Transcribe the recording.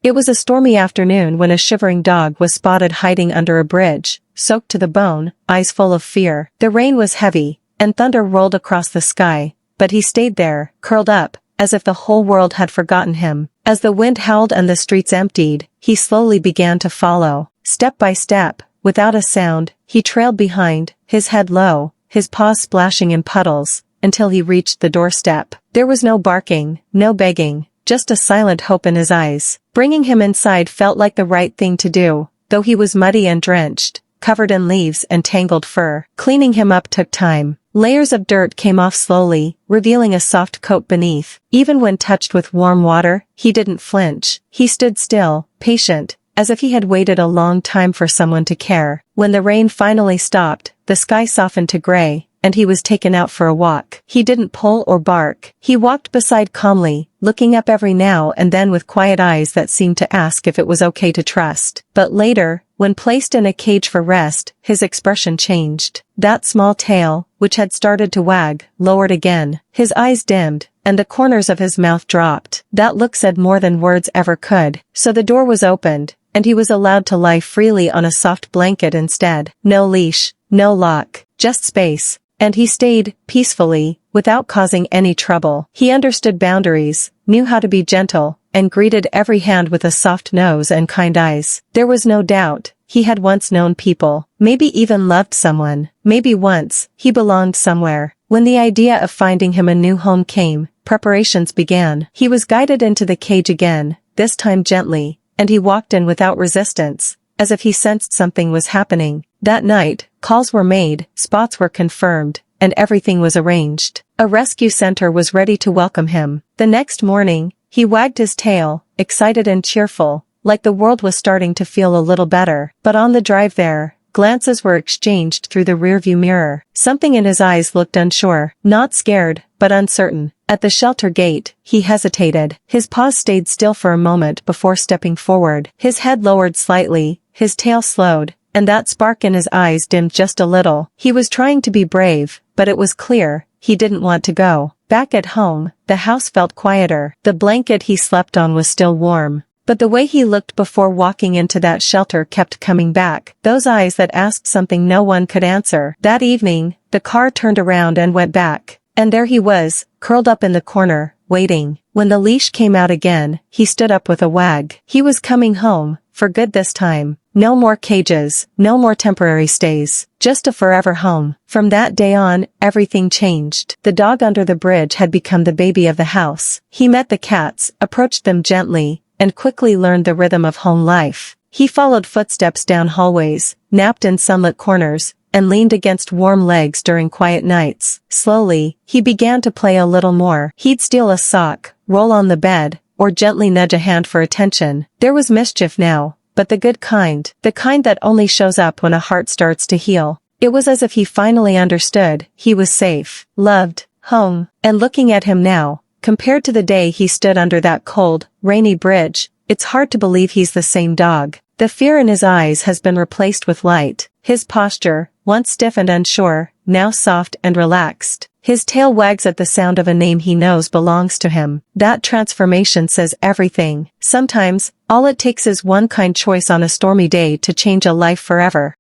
It was a stormy afternoon when a shivering dog was spotted hiding under a bridge, soaked to the bone, eyes full of fear. The rain was heavy, and thunder rolled across the sky, but he stayed there, curled up, as if the whole world had forgotten him. As the wind howled and the streets emptied, he slowly began to follow. Step by step, without a sound, he trailed behind, his head low, his paws splashing in puddles, until he reached the doorstep. There was no barking, no begging, just a silent hope in his eyes. Bringing him inside felt like the right thing to do, though he was muddy and drenched, covered in leaves and tangled fur. Cleaning him up took time. Layers of dirt came off slowly, revealing a soft coat beneath. Even when touched with warm water, he didn't flinch. He stood still, patient, as if he had waited a long time for someone to care. When the rain finally stopped, the sky softened to gray, and he was taken out for a walk. He didn't pull or bark. He walked beside calmly, looking up every now and then with quiet eyes that seemed to ask if it was okay to trust. But later, when placed in a cage for rest, his expression changed. That small tail, which had started to wag, lowered again. His eyes dimmed, and the corners of his mouth dropped. That look said more than words ever could. So the door was opened, and he was allowed to lie freely on a soft blanket instead. No leash, no lock, just space. And he stayed, peacefully, without causing any trouble. He understood boundaries, knew how to be gentle, and greeted every hand with a soft nose and kind eyes. There was no doubt, he had once known people, maybe even loved someone, maybe once, he belonged somewhere. When the idea of finding him a new home came, preparations began. He was guided into the cage again, this time gently, and he walked in without resistance, as if he sensed something was happening. That night, calls were made, spots were confirmed, and everything was arranged. A rescue center was ready to welcome him. The next morning, he wagged his tail, excited and cheerful, like the world was starting to feel a little better. But on the drive there, glances were exchanged through the rearview mirror. Something in his eyes looked unsure, not scared, but uncertain. At the shelter gate, he hesitated. His paws stayed still for a moment before stepping forward. His head lowered slightly, his tail slowed, and that spark in his eyes dimmed just a little. He was trying to be brave, but it was clear, he didn't want to go. Back at home, the house felt quieter. The blanket he slept on was still warm. But the way he looked before walking into that shelter kept coming back. Those eyes that asked something no one could answer. That evening, the car turned around and went back. And there he was, curled up in the corner, waiting. When the leash came out again, he stood up with a wag. He was coming home, for good this time. No more cages, no more temporary stays, just a forever home. From that day on, everything changed. The dog under the bridge had become the baby of the house. He met the cats, approached them gently, and quickly learned the rhythm of home life. He followed footsteps down hallways, napped in sunlit corners, and leaned against warm legs during quiet nights. Slowly, he began to play a little more. He'd steal a sock, roll on the bed, or gently nudge a hand for attention. There was mischief now, but the good kind, the kind that only shows up when a heart starts to heal. It was as if he finally understood, he was safe, loved, home. And looking at him now, compared to the day he stood under that cold, rainy bridge, it's hard to believe he's the same dog. The fear in his eyes has been replaced with light. His posture, once stiff and unsure, now soft and relaxed. His tail wags at the sound of a name he knows belongs to him. That transformation says everything. Sometimes, all it takes is one kind choice on a stormy day to change a life forever.